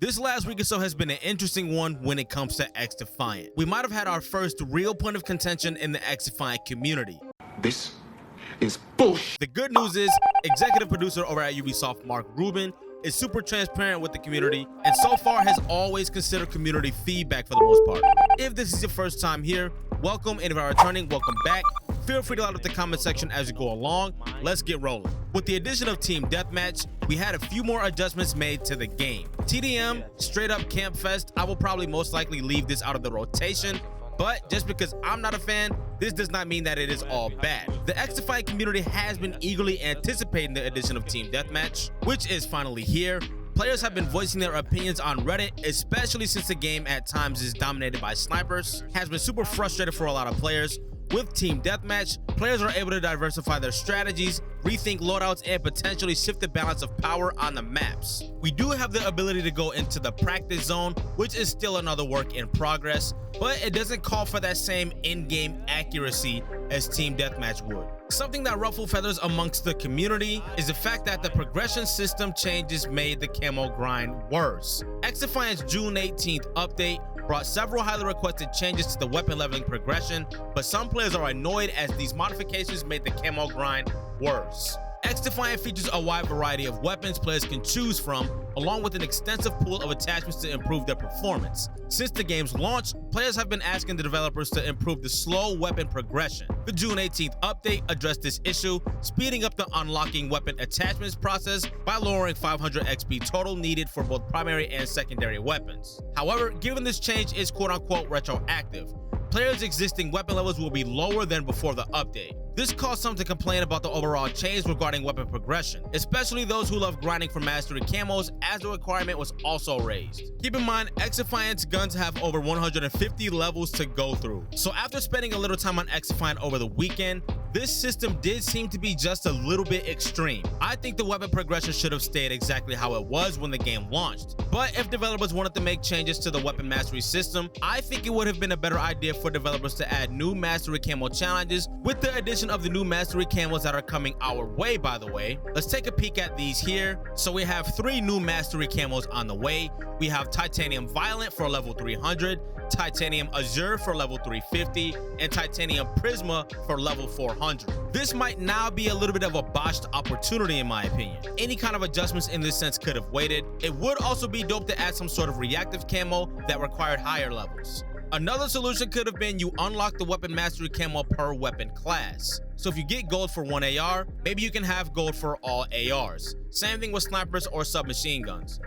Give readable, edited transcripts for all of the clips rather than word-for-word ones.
This last week or so has been an interesting one when it comes to XDefiant. We might have had our first real point of contention in the XDefiant community. This is bullshit. The good news is, executive producer over at Ubisoft Mark Rubin is super transparent with the community and so far has always considered community feedback for the most part. If this is your first time here, welcome, and if you're returning, welcome back. Feel free to let up the comment section as you go along. Let's get rolling. With the addition of Team Deathmatch, we had a few more adjustments made to the game. TDM, straight up camp fest. I will probably most likely leave this out of the rotation, but just because I'm not a fan, this does not mean that it is all bad. The XDefiant community has been eagerly anticipating the addition of Team Deathmatch, which is finally here. Players have been voicing their opinions on Reddit, especially since the game at times is dominated by snipers. Has been super frustrated for a lot of players. With Team Deathmatch, players are able to diversify their strategies, rethink loadouts, and potentially shift the balance of power on the maps. We do have the ability to go into the practice zone, which is still another work in progress, but it doesn't call for that same in-game accuracy as Team Deathmatch would. Something that ruffled feathers amongst the community is the fact that the progression system changes made the camo grind worse. XDefiant's June 18th update brought several highly requested changes to the weapon leveling progression, but some players are annoyed as these modifications made the camo grind worse. XDefiant features a wide variety of weapons players can choose from, along with an extensive pool of attachments to improve their performance. Since the game's launch, players have been asking the developers to improve the slow weapon progression. The June 18th update addressed this issue, speeding up the unlocking weapon attachments process by lowering 500 XP total needed for both primary and secondary weapons. However, given this change is quote-unquote retroactive, players' existing weapon levels will be lower than before the update. This caused some to complain about the overall change regarding weapon progression, especially those who love grinding for mastery camos, as the requirement was also raised. Keep in mind, XDefiant's guns have over 150 levels to go through. So after spending a little time on XDefiant over the weekend, this system did seem to be just a little bit extreme. I think the weapon progression should have stayed exactly how it was when the game launched. But if developers wanted to make changes to the weapon mastery system, I think it would have been a better idea for developers to add new mastery camo challenges with the addition of the new mastery camos that are coming our way, by the way. Let's take a peek at these here. So we have 3 new mastery camos on the way. We have Titanium Violent for level 300, Titanium Azure for level 350, and Titanium Prisma for level 400. This might now be a little bit of a botched opportunity in my opinion. Any kind of adjustments in this sense could have waited. It would also be dope to add some sort of reactive camo that required higher levels. Another solution could have been you unlock the weapon mastery camo per weapon class. So if you get gold for one AR, maybe you can have gold for all ARs. Same thing with snipers or submachine guns.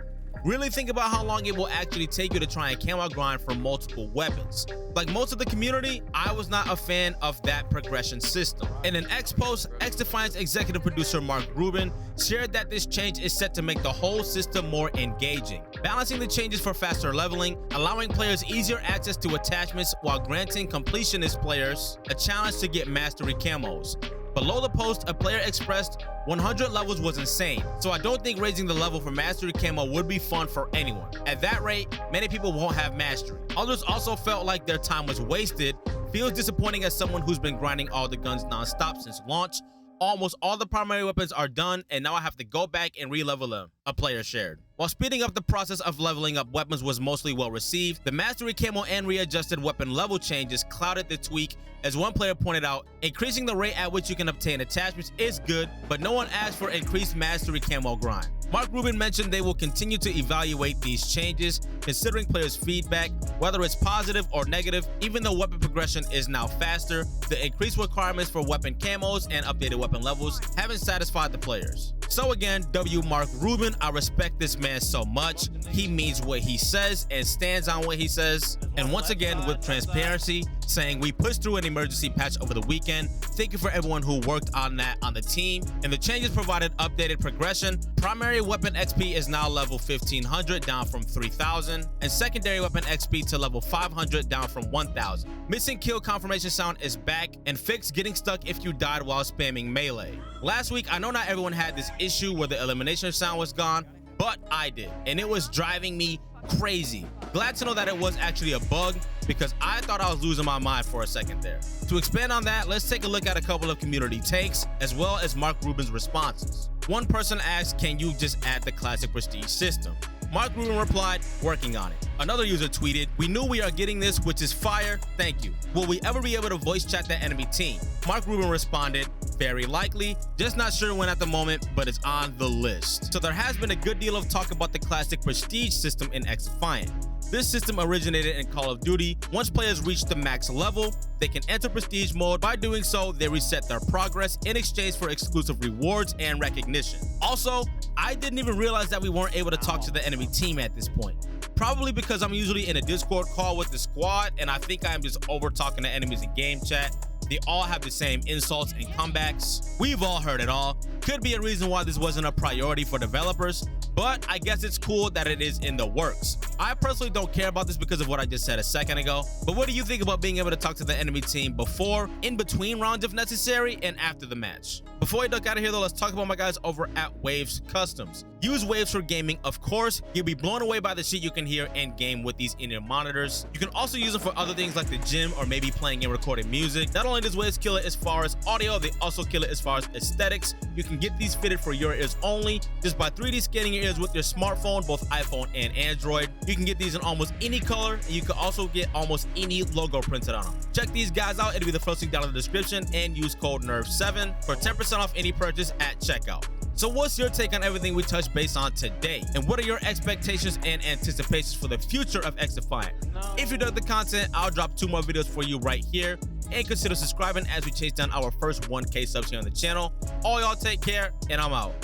Really think about how long it will actually take you to try and camo grind for multiple weapons. Like most of the community, I was not a fan of that progression system. In an X post, XDefiant's executive producer Mark Rubin shared that this change is set to make the whole system more engaging, balancing the changes for faster leveling, allowing players easier access to attachments while granting completionist players a challenge to get mastery camos. Below the post, a player expressed 100 levels was insane, so I don't think raising the level for mastery camo would be fun for anyone. At that rate, many people won't have mastery. Others also felt like their time was wasted. Feels disappointing as someone who's been grinding all the guns non-stop since launch. Almost all the primary weapons are done, and now I have to go back and re-level them, a player shared. While speeding up the process of leveling up weapons was mostly well received, the mastery camo and readjusted weapon level changes clouded the tweak. As one player pointed out, increasing the rate at which you can obtain attachments is good, but no one asked for increased mastery camo grind. Mark Rubin mentioned they will continue to evaluate these changes, considering players' feedback, whether it's positive or negative. Even though weapon progression is now faster, the increased requirements for weapon camos and updated weapon levels haven't satisfied the players. So again, W Mark Rubin, I respect this man so much. He means what he says and stands on what he says. And once again, with transparency, saying we pushed through an emergency patch over the weekend. Thank you for everyone who worked on that on the team. And the changes provided updated progression. Primary weapon XP is now level 1500 down from 3000, and secondary weapon XP to level 500 down from 1000. Missing kill confirmation sound is back, and fixed getting stuck if you died while spamming melee. Last week, I know not everyone had this issue where the elimination sound was gone, but I did, and it was driving me crazy. Glad to know that it was actually a bug, because I thought I was losing my mind for a second there. To expand on that, let's take a look at a couple of community takes, as well as Mark Rubin's responses. One person asked, can you just add the classic prestige system? Mark Rubin replied, "Working on it." Another user tweeted, "We knew we are getting this, which is fire. Thank you. Will we ever be able to voice chat the enemy team?" Mark Rubin responded, "Very likely, just not sure when at the moment, but it's on the list." So there has been a good deal of talk about the classic prestige system in XDefiant. This system originated in Call of Duty. Once players reach the max level, they can enter prestige mode. By doing so, they reset their progress in exchange for exclusive rewards and recognition. Also, I didn't even realize that we weren't able to talk to the enemy team at this point. Probably because I'm usually in a Discord call with the squad, and I think I'm just over talking to enemies in game chat. They all have the same insults and comebacks. We've all heard it all. Could be a reason why this wasn't a priority for developers, but I guess it's cool that it is in the works. I personally don't care about this because of what I just said a second ago, but what do you think about being able to talk to the enemy team before, in between rounds if necessary, and after the match? Before we duck out of here though, let's talk about my guys over at Waves Customs. Use Waves for gaming, of course. You'll be blown away by the shit you can hear in game with these in-ear monitors. You can also use them for other things like the gym or maybe playing and recording music. Not only does Waves kill it as far as audio, they also kill it as far as aesthetics. You can get these fitted for your ears only just by 3D scanning your ears with your smartphone, both iPhone and Android. You can get these in almost any color, and you can also get almost any logo printed on them. Check these guys out. It'll be the first link down in the description, and use code NERV7 for 10% off any purchase at checkout. So what's your take on everything we touched base on today? And what are your expectations and anticipations for the future of XDefiant? If you dug the content, I'll drop 2 more videos for you right here. And consider subscribing as we chase down our first 1K subs here on the channel. All y'all take care, and I'm out.